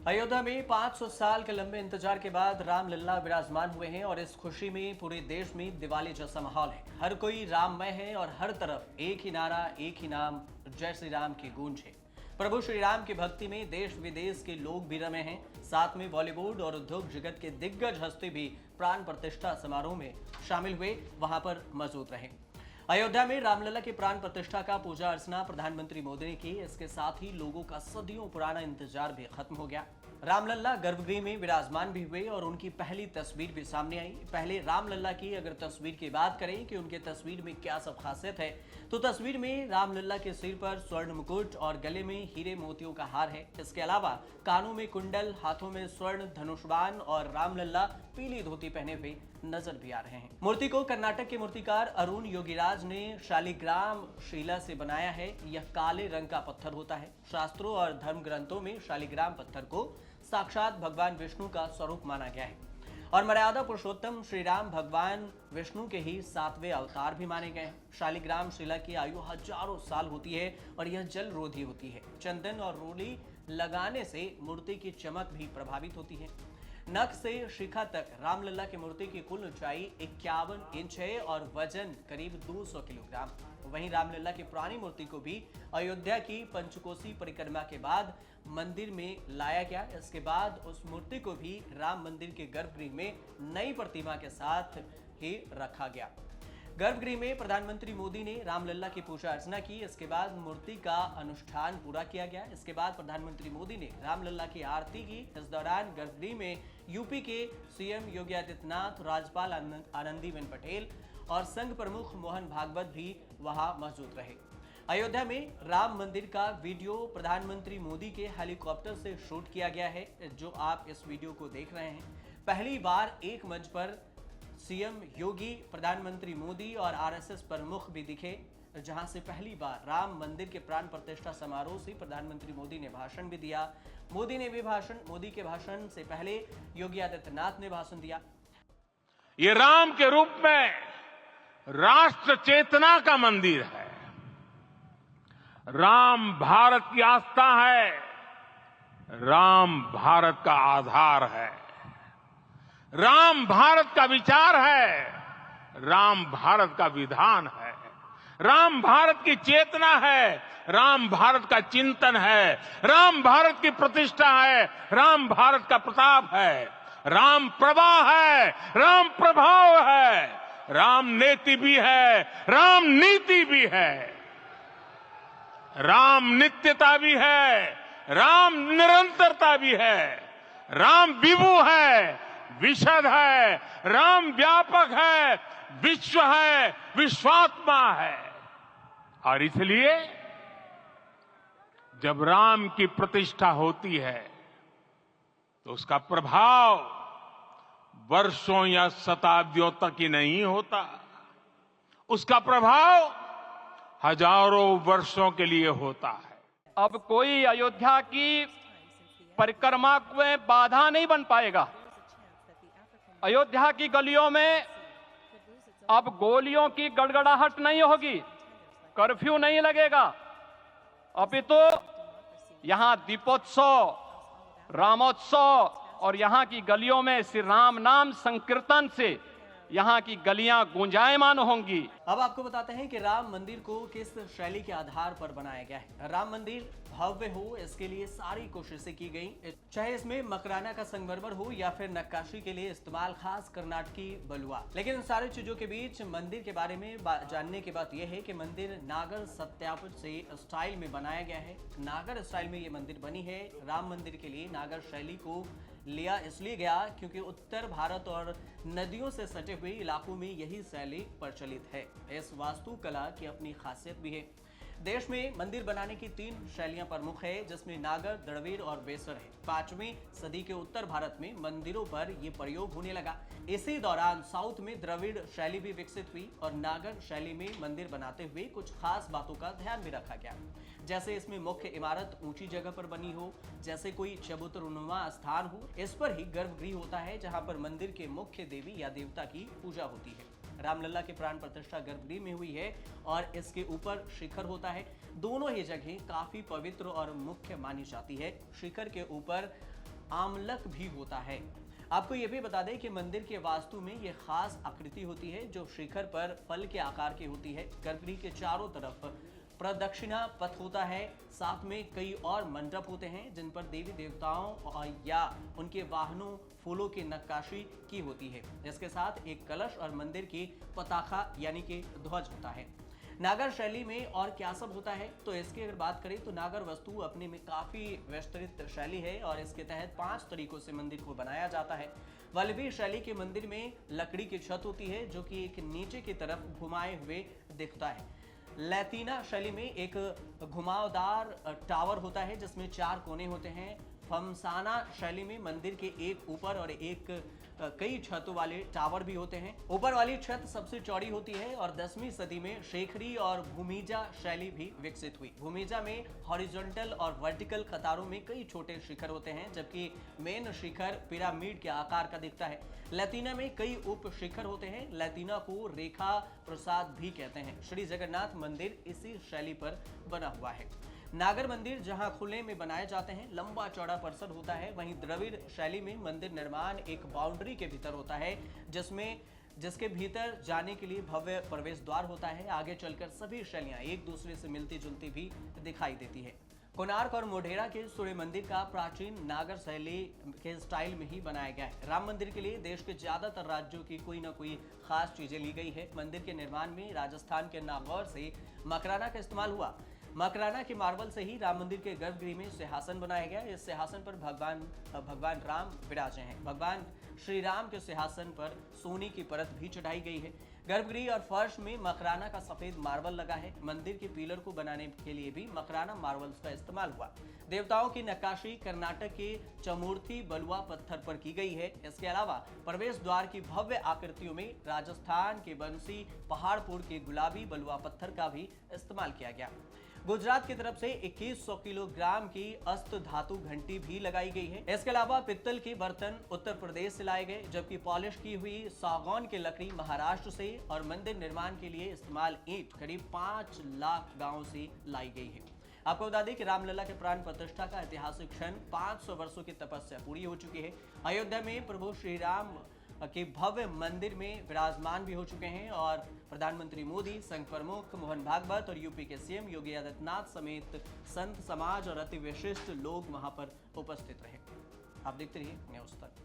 अयोध्या में 500 साल के लंबे इंतजार के बाद रामलला विराजमान हुए हैं और इस खुशी में पूरे देश में दिवाली जैसा माहौल है। हर कोई राममय है और हर तरफ एक ही नारा, एक ही नाम, जय श्री राम की गूंज है। प्रभु श्री राम की भक्ति में देश विदेश के लोग भी रमे हैं। साथ में बॉलीवुड और उद्योग जगत के दिग्गज हस्ती भी प्राण प्रतिष्ठा समारोह में शामिल हुए, वहां पर मौजूद रहे। अयोध्या में रामलला की प्राण प्रतिष्ठा का पूजा अर्चना प्रधानमंत्री मोदी ने की। इसके साथ ही लोगों का सदियों पुराना इंतजार भी खत्म हो गया। रामलला गर्भगृह में विराजमान भी हुए और उनकी पहली तस्वीर भी सामने आई। पहले रामलला की अगर तस्वीर की बात करें कि उनके तस्वीर में क्या सब खासियत है, तो तस्वीर में रामलला के सिर पर स्वर्ण मुकुट और गले में हीरे मोतियों का हार है। इसके अलावा कानों में कुंडल, हाथों में स्वर्ण धनुषबाण और रामलला पीली धोती पहने हुए नजर भी आ रहे हैं। मूर्ति को कर्नाटक के मूर्तिकार अरुण योगीराज ने शालिग्राम शिला से बनाया है। यह काले रंग का पत्थर होता है। शास्त्रों और धर्म ग्रंथों में शालिग्राम पत्थर को साक्षात भगवान विष्णु का स्वरूप माना गया है और मर्यादा पुरुषोत्तम श्री राम भगवान विष्णु के ही 7वें अवतार भी माने गए हैं। शालिग्राम शिला की आयु हजारों साल होती है और यह जल रोधी होती है। चंदन और रोली लगाने से मूर्ति की चमक भी प्रभावित होती है। नख से शिखा तक रामलला की मूर्ति की कुल ऊंचाई 51 इंच है और वजन करीब 200 किलोग्राम। वहीं रामलला की पुरानी मूर्ति को भी अयोध्या की पंचकोसी परिक्रमा के बाद मंदिर में लाया गया। इसके बाद उस मूर्ति को भी राम मंदिर के गर्भगृह में नई प्रतिमा के साथ ही रखा गया। गर्भगृह में प्रधानमंत्री मोदी ने रामलला की पूजा अर्चना की। इसके बाद मूर्ति का अनुष्ठान पूरा किया गया। इसके बाद प्रधानमंत्री मोदी ने रामलला की आरती की। इस दौरान गर्भगृह में यूपी के सीएम योगी आदित्यनाथ, राज्यपाल आनंदीबेन पटेल और संघ प्रमुख मोहन भागवत भी वहां मौजूद रहे। अयोध्या में राम मंदिर का वीडियो प्रधानमंत्री मोदी के हेलीकॉप्टर से शूट किया गया है, जो आप इस वीडियो को देख रहे हैं। पहली बार एक मंच पर सीएम योगी, प्रधानमंत्री मोदी और आरएसएस प्रमुख भी दिखे, जहां से पहली बार राम मंदिर के प्राण प्रतिष्ठा समारोह से प्रधानमंत्री मोदी ने भाषण भी दिया। मोदी के भाषण से पहले योगी आदित्यनाथ ने भाषण दिया। ये राम के रूप में राष्ट्र चेतना का मंदिर है। राम भारत की आस्था है। राम भारत का आधार है। राम भारत का विचार है। राम भारत का विधान है। राम भारत की चेतना है। राम भारत का चिंतन है। राम भारत की प्रतिष्ठा है। राम भारत का प्रताप है। राम प्रवाह है। राम प्रभाव है। राम नेति भी है। राम नीति भी है। राम नित्यता भी है। राम निरंतरता भी है। राम विभु है, विशद है। राम व्यापक है, विश्व है, विश्वात्मा है। और इसलिए जब राम की प्रतिष्ठा होती है तो उसका प्रभाव वर्षों या शताब्दियों तक ही नहीं होता। उसका प्रभाव हजारों वर्षों के लिए होता है। अब कोई अयोध्या की परिक्रमा में बाधा नहीं बन पाएगा। अयोध्या की गलियों में अब गोलियों की गड़गड़ाहट नहीं होगी, कर्फ्यू नहीं लगेगा। अपितु यहां दीपोत्सव, रामोत्सव और यहां की गलियों में श्री राम नाम संकीर्तन से यहाँ की गलियां गुंजायमान होंगी। अब आपको बताते हैं कि राम मंदिर को किस शैली के आधार पर बनाया गया है। राम मंदिर भव्य हो, इसके लिए सारी कोशिशें की गई, चाहे इसमें मकराना का संगमरमर हो या फिर नक्काशी के लिए इस्तेमाल खास कर्नाटकी बलुआ। लेकिन इन सारी चीजों के बीच मंदिर के बारे में जानने की बात यह है कि मंदिर नागर सत्यापन से स्टाइल में बनाया गया है। नागर स्टाइल में ये मंदिर बनी है। राम मंदिर के लिए नागर शैली को लिया इसलिए गया क्योंकि उत्तर भारत और नदियों से सटे हुए इलाकों में यही शैली प्रचलित है। इस वास्तुकला की अपनी खासियत भी है। देश में मंदिर बनाने की 3 शैलियां प्रमुख है, जिसमें नागर, द्रविड़ और बेसर है। 5वीं सदी के उत्तर भारत में मंदिरों पर यह प्रयोग होने लगा। इसी दौरान साउथ में द्रविड़ शैली भी विकसित हुई और नागर शैली में मंदिर बनाते हुए कुछ खास बातों का ध्यान भी रखा गया, जैसे इसमें मुख्य इमारत ऊंची जगह पर बनी हो, जैसे कोई चबूतरानुमा स्थान हो। इस पर ही गर्भगृह होता है, जहां पर मंदिर के मुख्य देवी या देवता की पूजा होती है। रामलला की प्राण प्रतिष्ठा गर्भगृह में हुई है और इसके ऊपर शिखर होता है। दोनों ही जगह काफी पवित्र और मुख्य मानी जाती है। शिखर के ऊपर आमलक भी होता है। आपको ये भी बता दें कि मंदिर के वास्तु में ये खास आकृति होती है जो शिखर पर फल के आकार की होती है। गर्भगृह के चारों तरफ प्रदक्षिणा पथ होता है। साथ में कई और मंडप होते हैं जिन पर देवी देवताओं या उनके वाहनों फूलों की नक्काशी की होती है। इसके साथ एक कलश और मंदिर की पताका यानी कि ध्वज होता है। नागर शैली में और क्या सब होता है, तो इसकी अगर बात करें तो नागर वस्तु अपने में काफी विस्तृत शैली है और इसके तहत 5 तरीकों से मंदिर को बनाया जाता है। वल्लभी शैली के मंदिर में लकड़ी की छत होती है जो कि एक नीचे की तरफ घुमाए हुए दिखता है। लैतीना शैली में एक घुमावदार टावर होता है जिसमें 4 कोने होते हैं। फमसाना शैली में मंदिर के एक ऊपर और एक कई छतों वाले टावर भी होते हैं। ऊपर वाली छत सबसे चौड़ी होती है और 10वीं सदी में शेखरी और भूमिजा शैली भी विकसित हुई। भूमिजा में हॉरिजॉन्टल और वर्टिकल कतारों में कई छोटे शिखर होते हैं जबकि मेन शिखर पिरामिड के आकार का दिखता है। लैतीना में कई उप शिखर होते हैं। लैतीना को रेखा प्रसाद भी कहते हैं। श्री जगन्नाथ मंदिर इसी शैली पर बना हुआ है। नागर मंदिर जहां खुले में बनाए जाते हैं, लंबा चौड़ा परिसर होता है। वहीं द्रविड़ शैली में मंदिर निर्माण एक बाउंड्री के भीतर होता है जिसके भीतर जाने के लिए भव्य प्रवेश द्वार होता है। आगे चलकर सभी शैलियां एक दूसरे से मिलती जुलती भी दिखाई देती है। कोणार्क और मोढेरा के सूर्य मंदिर का प्राचीन नागर शैली के स्टाइल में ही बनाया गया है। राम मंदिर के लिए देश के ज्यादातर राज्यों की कोई ना कोई खास चीजें ली गई है। मंदिर के निर्माण में राजस्थान के नागौर से मकराना का इस्तेमाल हुआ। मकराना के मार्बल से ही राम मंदिर के गर्भगृह में सिंहासन बनाया गया। इस सिंहासन पर भगवान राम विराजे हैं। भगवान श्री राम के सिंहासन पर सोने की परत भी चढ़ाई गई है। गर्भगृह और फर्श में मकराना का सफेद मार्बल लगा है। मंदिर के पिलर को बनाने के लिए भी मकराना मार्बल्स का इस्तेमाल हुआ। देवताओं की नक्काशी कर्नाटक के चमूर्थी बलुआ पत्थर पर की गई है। इसके अलावा प्रवेश द्वार की भव्य आकृतियों में राजस्थान के बंसी पहाड़पुर के गुलाबी बलुआ पत्थर का भी इस्तेमाल किया गया। गुजरात की तरफ से 2100 किलोग्राम की अस्त धातु घंटी भी लगाई गई है। इसके अलावा पित्तल के बर्तन उत्तर प्रदेश से लाए गए जबकि पॉलिश की हुई सागौन की लकड़ी महाराष्ट्र से और मंदिर निर्माण के लिए इस्तेमाल ईंट करीब 5 लाख गांवों से लाई गई है। आपको बता दें कि रामलला के प्राण प्रतिष्ठा का ऐतिहासिक क्षण 500 वर्षों की तपस्या पूरी हो चुकी है। अयोध्या में प्रभु श्री राम के भव्य मंदिर में विराजमान भी हो चुके हैं और प्रधानमंत्री मोदी, संघ प्रमुख मोहन भागवत और यूपी के सीएम योगी आदित्यनाथ समेत संत समाज और अति विशिष्ट लोग वहां पर उपस्थित रहे। आप देखते रहिए न्यूज़ तक।